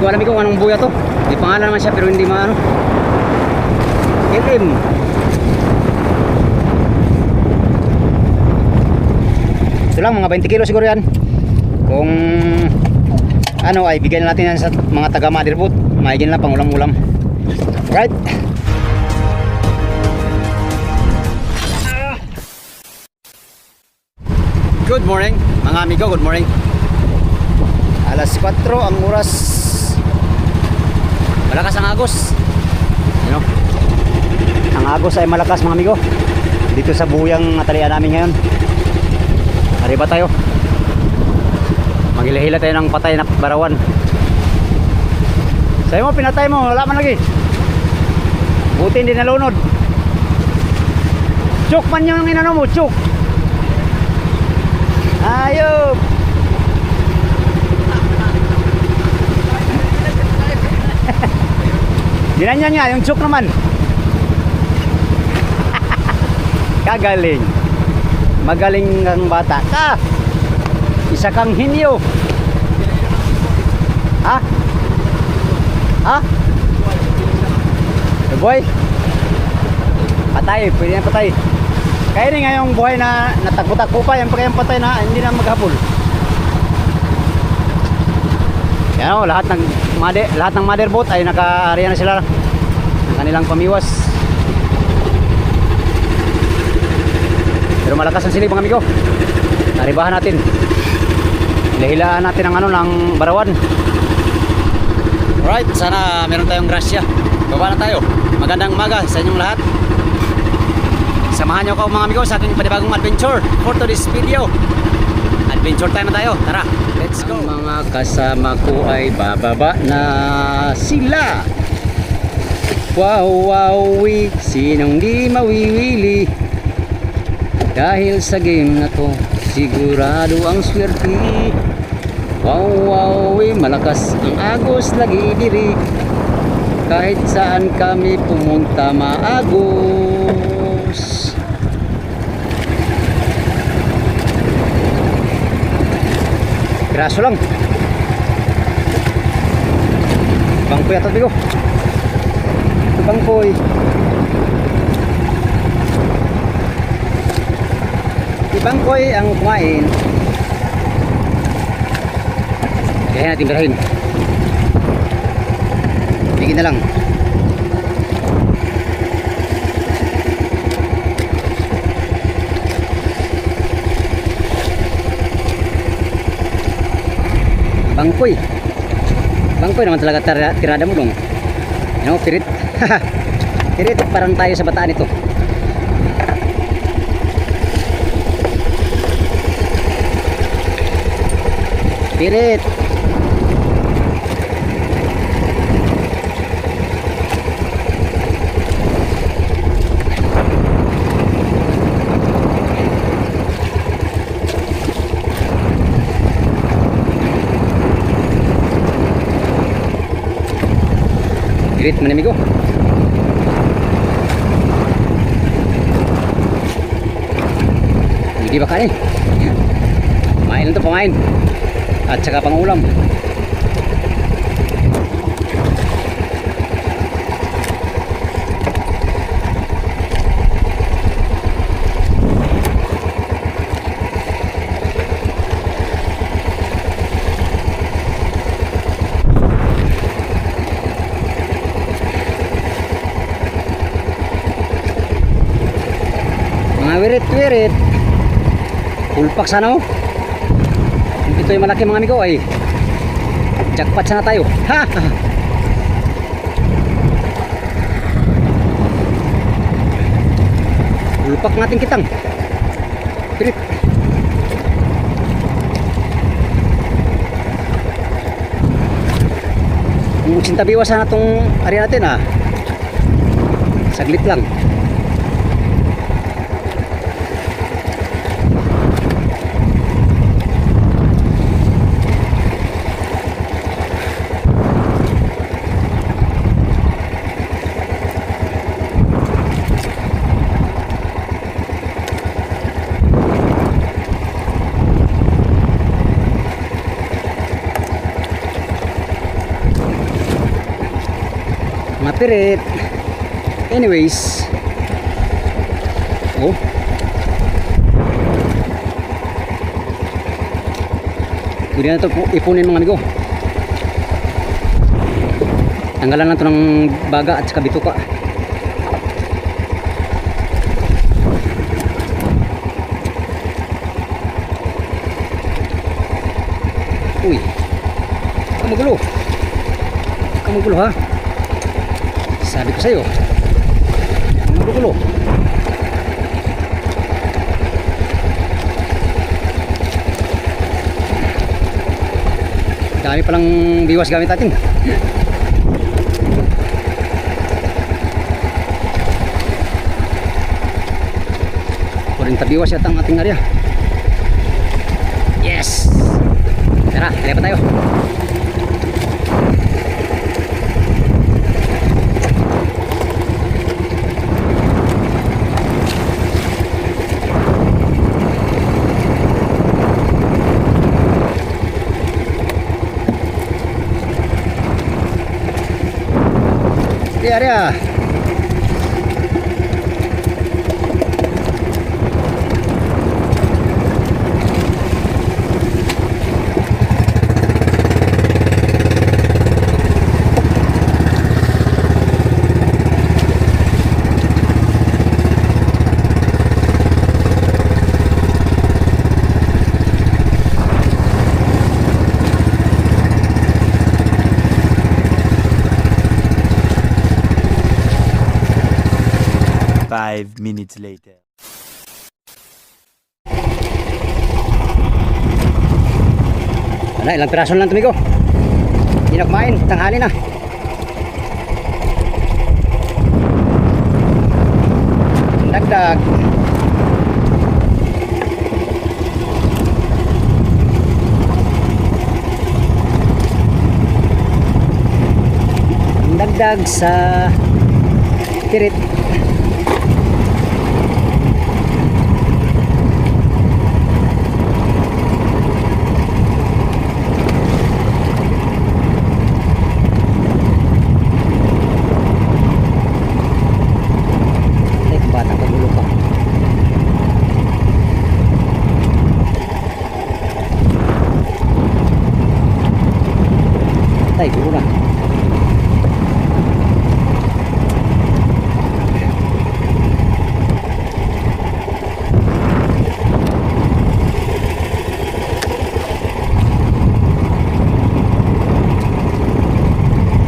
ko alam kung anong buya to. May pangalan naman siya pero hindi maano. LM. Ito lang, mga 20 kilo siguro yan. Kung ano ay bigyan natin yan sa mga taga Motherboat. Maigin lang pang ulam-ulam. Right. Good morning mga amigo, good morning. Alas 4 ang oras. Malakas ang agos. You know? Ang agos ay malakas mga amigo. Dito sa buyang natalian namin ngayon. Arriba tayo. Maghila-hila tayo ng patay na barawan. Sa'yo mo, pinatay mo, wala man lagi. Buti hindi nalunod. Chuk man yung inano mo, chuk. Ayop. Ginanyan niya, yung chuk naman. Kagaling. Magaling kang bata ka. Isa kang hinyo. Ha? Ha? The boy? Patay, pwede na patay. Kaya rin nga yung buhay na natakbo-takbo pa, yan pa kayang patay na hindi na maghapol. Yan o, lahat ng motherboat ay naka-area na sila ng kanilang pamiwas. Pero malakas ang silig mga amigo. Naribahan natin. Hilahilaan natin ang ano ng barawan. Alright, sana meron tayong grasya. Baba na tayo. Magandang umaga sa inyong lahat. Samahan nyo ako mga amigo sa aking panibagong adventure for today's video. Adventure time na tayo. Tara, let's go. Ang mga kasama ko ay bababa na sila. Wow, wow, sinong di mawiwili. Dahil sa game na to, sigurado ang swerte. Wow, wow, malakas ang agos lagi diri. Kahit saan kami pumunta maagos. Piraso lang. Bangkoy ato bigo. Ito bangkoy. Bangkoy ang kumain. Kaya natin birahin. Bigyan na lang. Bangkoy. Bangkoy naman talaga tirada mo dong. You know, pirit. Pirit parang tayo sa bataan ito. Pirit. Pirit manimigo. Hindi ba kain? Pamain lang ito, pamain. At saka pang ulam. Mga wirit-wirit. Pulpak sana oh. Ito yung malaki mga amigo ay jackpot sana tayo. Ha! Ulpak natin kitang. Pilit. Kung sintabiwas sana itong area natin ha. Saglit lang. Mga pirit. Anyways. Oh. Pwede na ito ipunin mga amigo. Tanggalan lang ito ng baga at saka bituka. Uy, kamugulo. Kamugulo ha. Sabi ko sa'yo, kamugulo. Dami palang biwas gamit natin. 40 biwas yata ang ating area. Yes! Tara, lipat tayo. Di area. Five minutes later. Wala, ilang piraso lang tumigo. Hindi na kumain, tanghali na. Dagdag. Dagdag sa pirit. Tay, gula.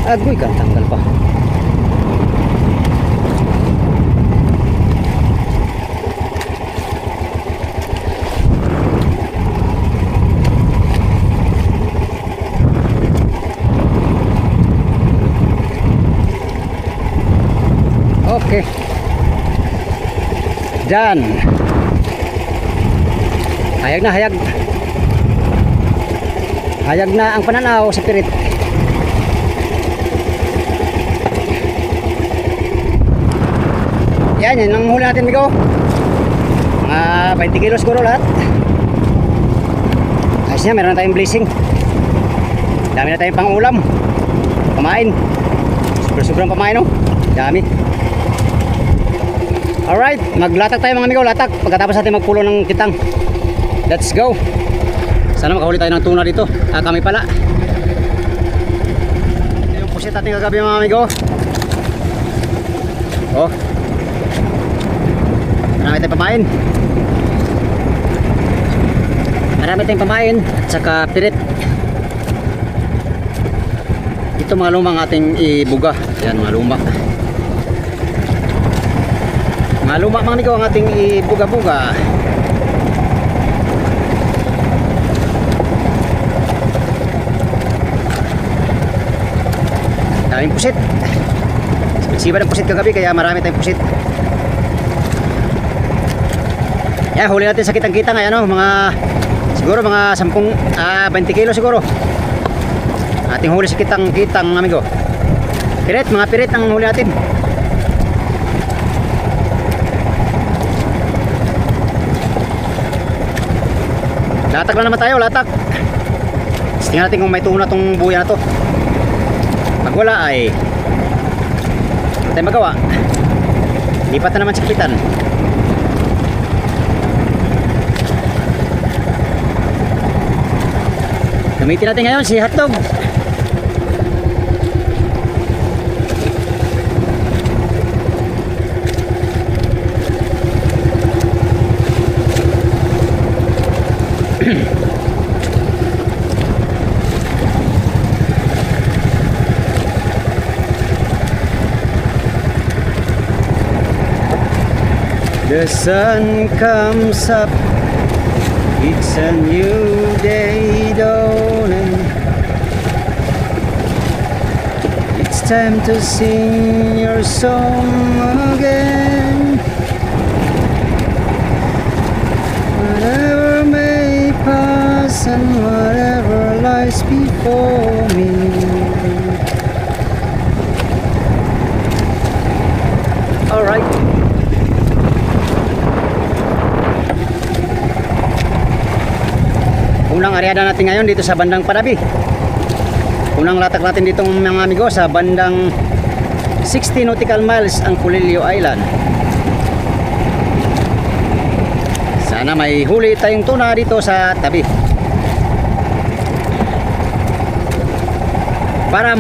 Agoy ka, tanggal pa. Okay. Dyan. Hayag na, hayag. Hayag na ang pananaw sa pirit. Yan, yan ang huli natin, Migo. Mga 20 kilos siguro lahat. Ayos niya, meron na tayong blessing. Dami na tayong pang ulam. Pamain. Sobrang pamain, no? Dami. Alright, maglatak tayo mga amigo, latak. Pagkatapos natin magpulo ng kitang. Let's go. Sana makahuli tayo ng tuna dito. Kami pala. Ito yung pusit natin kagabi mga amigo. Oh. Marami tayong pamain. Marami tayong pamain at saka pirit. Ito mga lumang ating ibuga. Yan mga luma. Mga luma mga amigo ang ating ibuga-buga. Daming pusit. Siba ng pusit kagabi kaya marami tayong pusit. Yan, huli natin sa kitang-kitang ay ano, mga siguro mga 20 kilo siguro. Ating huli sa kitang-kitang amigo. Pirit, mga pirit ang huli natin. Latak lang naman tayo, latak. Tingnan natin kung may tuna tong buya na to. Pag wala ay tayong magawa. Lipat na naman si Kapitan. Gamitin natin ngayon si hotdog. The sun comes up, it's a new day dawning. It's time to sing your song again. Whatever may pass and whatever lies before me. Alright. Unang aryada natin ngayon dito sa bandang Panabi. Unang latak natin dito mga amigo sa bandang 60 nautical miles ang Pulilio Island. Sana may huli tayong tuna dito sa tabi. Para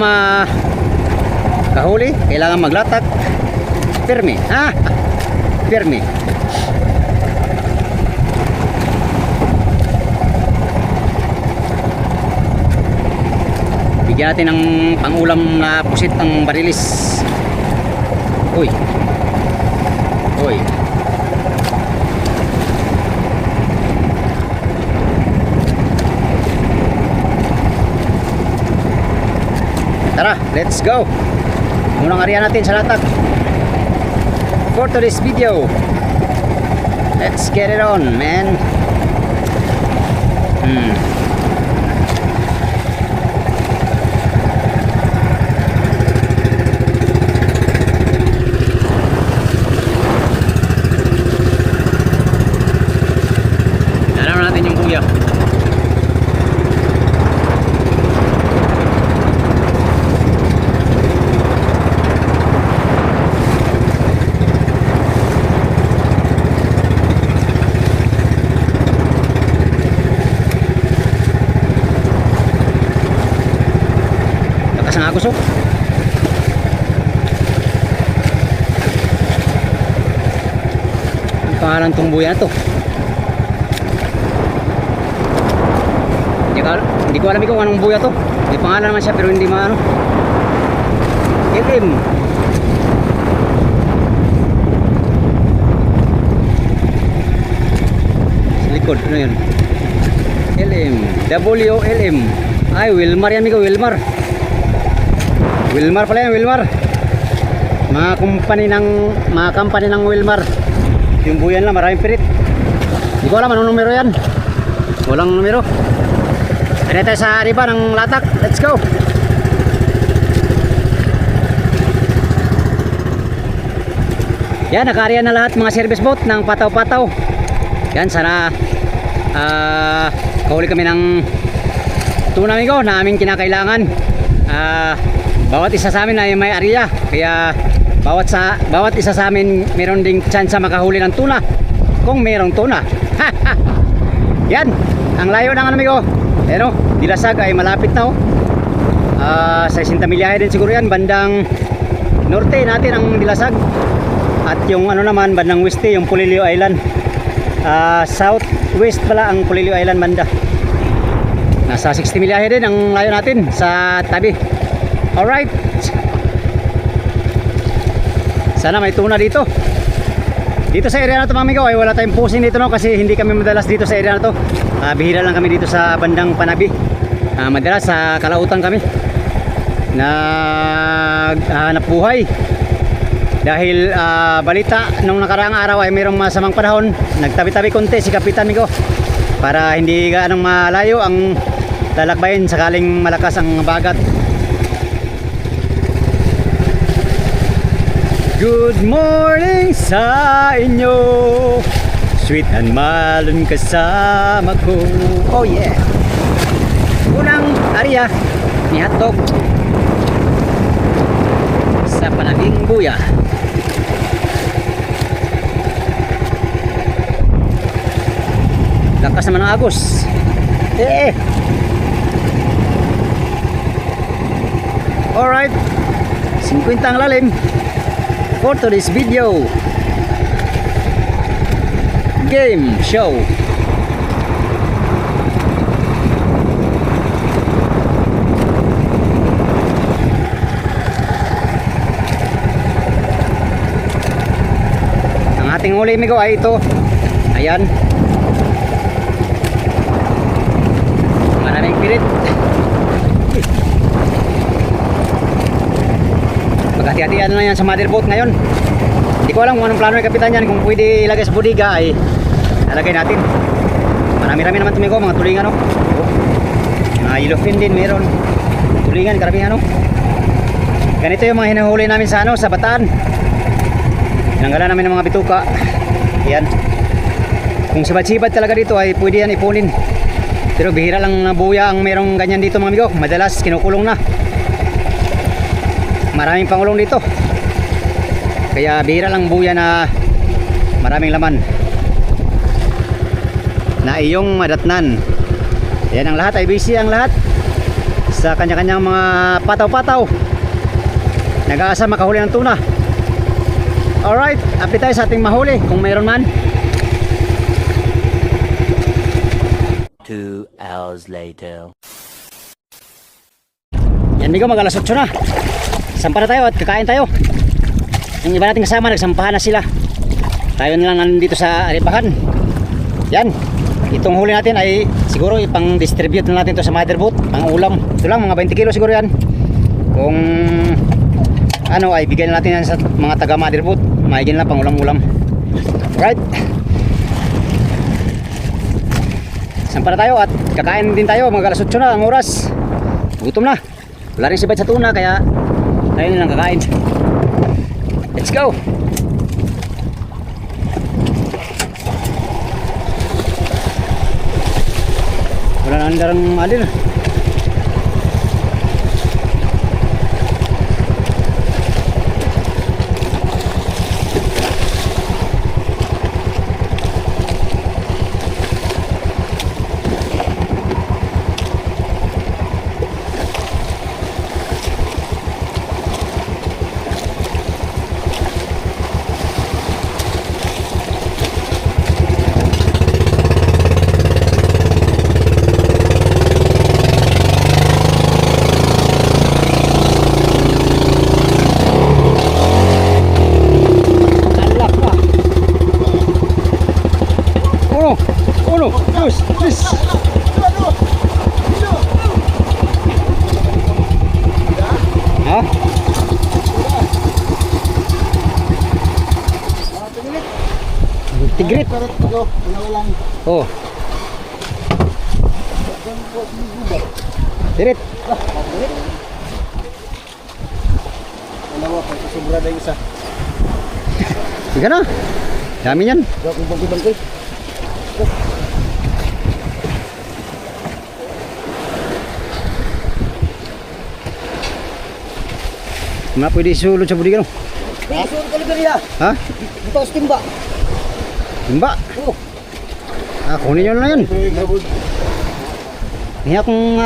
makahuli, kailangan maglatak firme. Firme. Bigyan natin ng pangulam na pusit ng barilis. Uy. Uy. Tara, let's go. Unang area natin sa latak. For today's video, let's get it on, man. Lakas ng agos, oh. Ang pangalan tong buya na to. Hindi ko alam kung anong buya to. May pangalan naman siya pero hindi maano. LM. Sa likod, ano yun? LM. WLM. Ay, Wilmar yan, amigo. Wilmar. Wilmar pala yan, Wilmar. Mga company ng Wilmar. Yung buyan lang, maraming pirit. Hindi ko alam anong numero yan. Walang numero. Ano tayo sa riba ng latak. Let's go. Yan, naka-area na lahat mga service boat ng pataw-pataw. Yan, sana kahuli kami ng tuna, amigo, na aming kinakailangan. Bawat isa sa amin ay may area. Kaya bawat isa sa amin meron ding chance makahuli ng tuna. Kung merong tuna. Yan, ang layo ng ano, amigo. Pero Dilasag ay malapit na, oh. 60 milyahe din siguro yan. Bandang norte natin ang Dilasag. At yung ano naman, bandang weste, yung Pulilio Island. Southwest pala ang Pulilio Island banda. Nasa 60 milyahe din ang layo natin sa tabi. Alright. Sana may tuna dito. Dito sa area na to, mga amigo, ay wala tayong pusing dito, no, kasi hindi kami madalas dito sa area na to. Bihira lang kami dito sa bandang Panabi. Madalas sa Kalautan kami naghanap buhay. Dahil balita nung nakaraang araw ay mayroong masamang panahon. Nagtabi-tabi konti si Kapitan, amigo, para hindi gaanong malayo ang lalakbayin sakaling malakas ang bagat. Good morning sa inyo, sweet and malon kasama ko. Oh yeah. Unang area ni hotdog sa sa Panaging Buya. Lakas naman ng agos. Alright, 50 ang lalim for today's video. Game show. Ang ating huli migo ay ito. Ayan. Maraming pirit. Maghati-hatian na yan sa motherboard ngayon. Hindi ko alam kung anong plano ng kapitan yan. Kung pwede ilagay sa bodega ay nalagay natin. Marami-rami naman tumigo, mga tulingan, no? Mga yellowfin din meron. Tulingan, karamihan, no? Ganito yung mga hinahuli namin sa sa Bataan. Tinanggalan namin ng mga bituka. Yan. Kung sibat-sibat talaga dito ay pwede yan ipunin. Pero bihira lang na buya ang merong ganyan dito, mga amigo. Madalas kinukulong na. Maraming pangulong dito. Kaya bihira lang buya na maraming laman na iyong madatnan. Yan ang lahat, ay busy ang lahat sa kanya-kanyang mga pataw-pataw. Nag-aasa makahuli ng tuna. Alright, update tayo sa ating mahuli kung mayroon man. 2 hours later. Yan migo, mag-alas 8 na. Sampa na tayo at kakain tayo. Yung iba nating kasama nagsampahan na sila. Tayo na lang nandito sa Aripahan. Yan. Itong huli natin ay siguro ipang distribute na natin to sa motherboard, pang ulam. Ito lang mga 20 kilo siguro yan. Kung ano ay bigyan natin yan sa mga taga motherboard. Maigin lang pang ulam-ulam. Right. Sampa na tayo at kakain din tayo. Mga alas 8 na ang oras. Gutom na. Wala rin sibad sa tuna kaya tayo na lang kakain. Let's go! Wala na andarang alin. Uno, dos, tres. Ha? Tigrit. Oh. Tigrit. Dalawa pa, sobra na yung isa. Tiga na. Dami yan. Bangkay. Mga pwede sulod sa budigan. Isun ko libre ya. Ha? Ito sa timba. Timba? Oo. Ah, kunin nyo na yan. Niya kung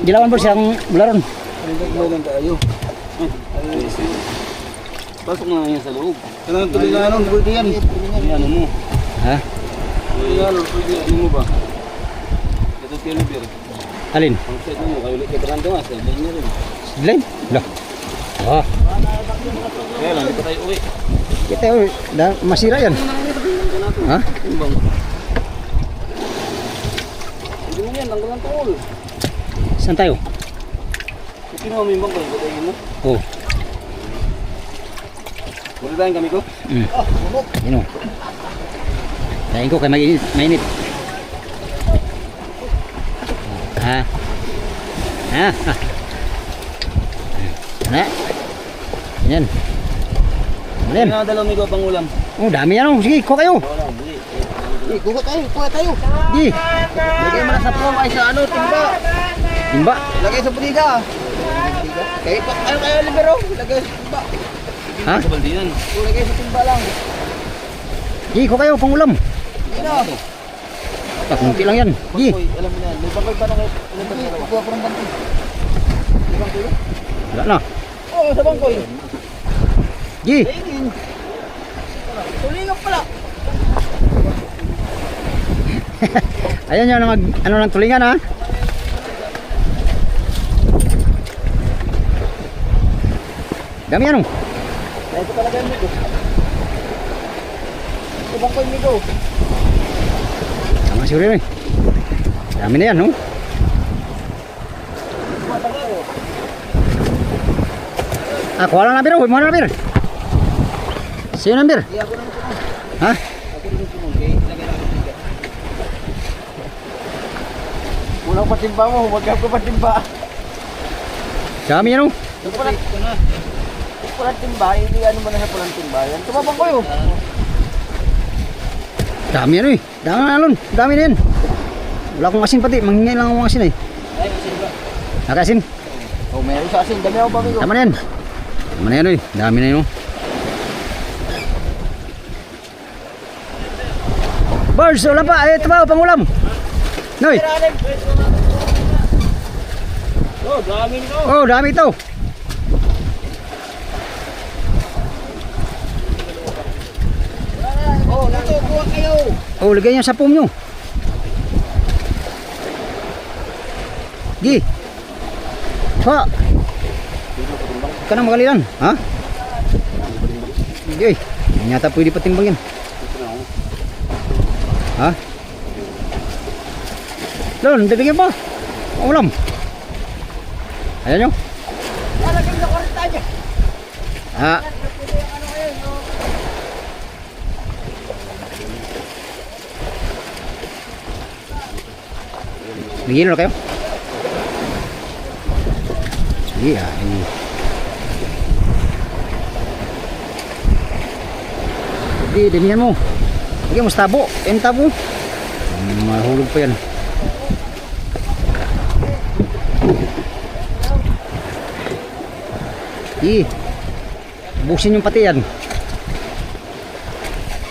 dilawan po siyang bularon. Ano lang tayo? Pasok na yan sa loob. Kailangan tuloy na anong pwede yan. Ano mo? Ha? Yan, pwede ano mo ba? Ito tiliber. Alin? Ang set mo, kayo ulit kita nga, sa ilan niya rin. Sidlain? Lah. Ah, Kaya lang, di pa tayo uwi. kita masira yan. Ha? Timbang. Hindi mo yan, tanggalan tol. Saan tayo? Kinuha mo yung bangko, patayin mo. Oh. Muli tayong kami ko? Ino. Dahin ko kay mainit. Ha? Ha? Ha? Na? Yan. Yan. Pinadalaw mo ko pang ulam. Oh, dami yan. Oh. Sige, kuha kayo. Wala, buli. Kuha tayo. Sige. Lagay mo na sa plong ay sa ano, timba. Timba. Lagay sa puliga. Kayo pa, kayo libero. Lagay sa timba. Ha? Sa baldiyan. Lagay sa timba lang. Gi, ko kayo pang ulam. Hindi na. Kunti lang yan. Gi. Bangkoy, alam mo na yan. May bangkoy pa na kayo. Ilan ba dalawa? Kuha ko ng bangkoy. May bangkoy ba? Wala na. Oo, sa bangkoy. Gi. Tingin. Tulingan pala. Ayan yun na mag, ano ng tulingan ha. Dami ano. Ay, ito talaga yung migo. Ito bangkoy migo. Tama siguro yun eh. Dami na yan no. Kuha lang nabir. Huwag mo na nabir. Sino nabir? Iya, ako naman puno. Ha? Ako naman puno. Okay, lagay lang ang tiga. Kulang patimba mo. Huwag ka patimba. Dami yan no. Ito pala. Ito na. Pulang timba. Hindi ano mo na sa pulang timba. Yan. Ito ba bangkoy oh? Dami yan eh. Dami na alon. Dami na yan. Wala akong asin pati. Manghingi lang akong asin eh. Ay, asin ba? Nakasin. Oh, meron sa asin. Dami ako ba migo? Tama na yan. Tama na yan eh. Dami na yun. Birds, wala pa. Ay, ito ba, pangulam. Noy. Oh, dami nito. Oh, dami ito. Oh, nato. Kuha kayo. Oh, lagay niya sa pum nyo. Gi. Pa. Ka nang magalilan. Ha? Gi. Hindi yata pwede patimbang yan. Ha? Lon, bibigyan pa. Ulam. Ayan nyo. Lalagay sa kwarta niya. Ha? Bigyan na kayo. Sige, ini. Hindi, dinihan mo. Lagyan mo sa tabo. Yan tabo. Mahulog pa yan. Busin yung pati yan.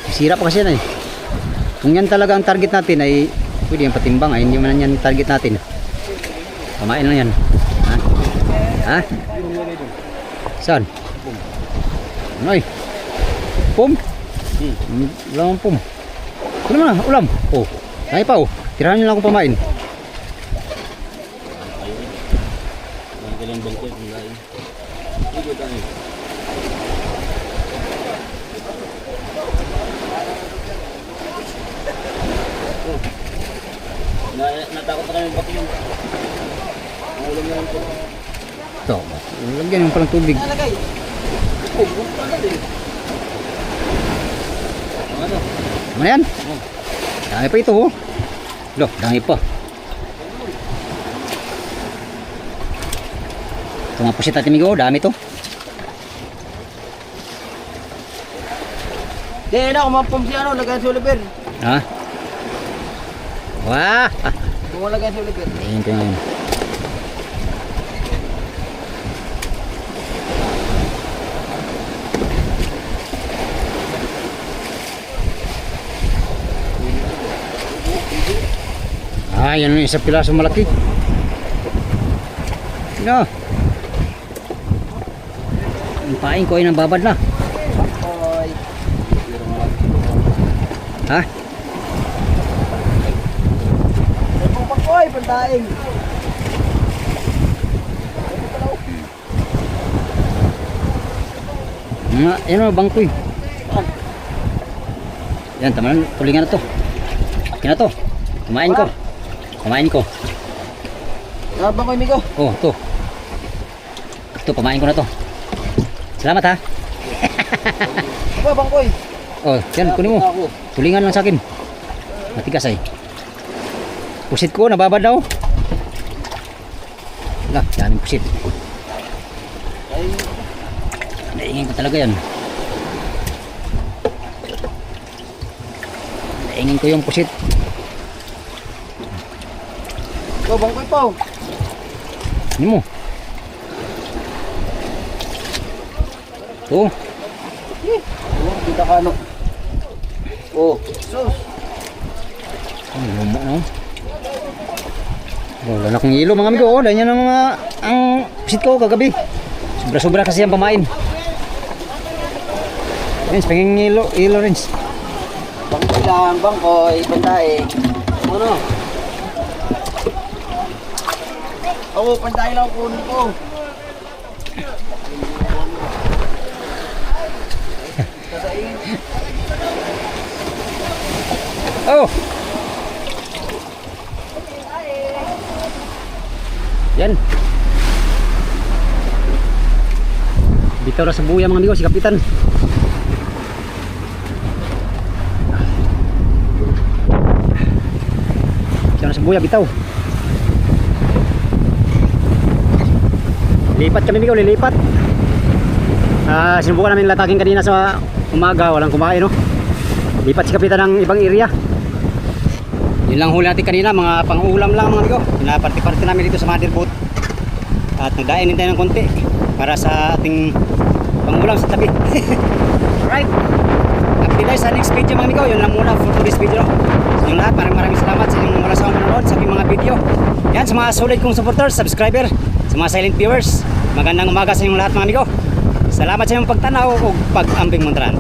Sira pa kasi yan eh. Kung yan talaga ang target natin ay pwede yung patimbang ay hindi man yan target natin. Kamain lang yan. Ha? Ha? Saan? Ano eh? Pum? Wala akong pum. Ano naman na? Ulam? Oh. Ay pa oh. Tirahan nyo lang akong pamain. Ang galing bangkoy kung lain. Ito tayo. Natakot na kami bakit yung ulam na ito. Ito. Lagyan yung palang tubig. Nalagay. Oh, buka na din. Ano? Ano yan? Dami pa ito oh. Loh, dami pa. Ito mga pusit natin migo. Dami to. Di na, kumapom si ano, lagay sa Oliver. Ha? Wah! Kung lagay sa Oliver. Tingin ko ngayon. Yan yung isang pilaso malaki. No. Ang pain ko ay nababad na. Oy. Ha? Kung pakoy, pandaing. Yan o, bangkoy. Yan, tama na. Tulingan na to. Kina to. Kumain ko. Kumain ko. Bangkoy, migo. Oh, to. Ito, pamain ko na to. Salamat ha. Aba, bangkoy. Oh, yan, kunin mo. Tulingan lang sa akin. Matigas ay. Pusit ko, nababad daw. Wala, daming pusit. Ay, Naingin ko talaga yan. Naingin ko yung pusit. bangkoy po. Ano mo? Ito. Oh, kita ka ano. Oh, sus. Ano? Wala na kong ilo mga amigo. Oh, dahil yan ang mga ang pisit ko kagabi. Sobra-sobra kasi ang pamain. Rins, panging ilo Rins. Bangko lang, bangko. Panday. Ano? Oo, panday lang kunin ko. Oh! Yan. Bitaw na sa buya mga amigo, si Kapitan. Bitaw na sa buya, bitaw. Lipat kami amigo, lilipat. Sinubukan namin latagin kanina sa umaga, walang kumain no. Lipat si Kapitan ng ibang area. Yun lang huli natin kanina, mga pang-ulam lang mga amigo. Pinaparte-parte namin dito sa motherboard. At nagdainin tayo ng konti para sa ating pang-ulam sa tabi. Alright. Update tayo sa next video mga amigo. Yun lang muna for today's video. Sa inyong lahat, maraming salamat sa inyong wala sa manonood sa aking mga video. Yan, sa mga solid kong supporters, subscriber, sa mga silent viewers. Magandang umaga sa inyong lahat mga amigo. Salamat sa inyong pagtanaw o pag-ambing Montran.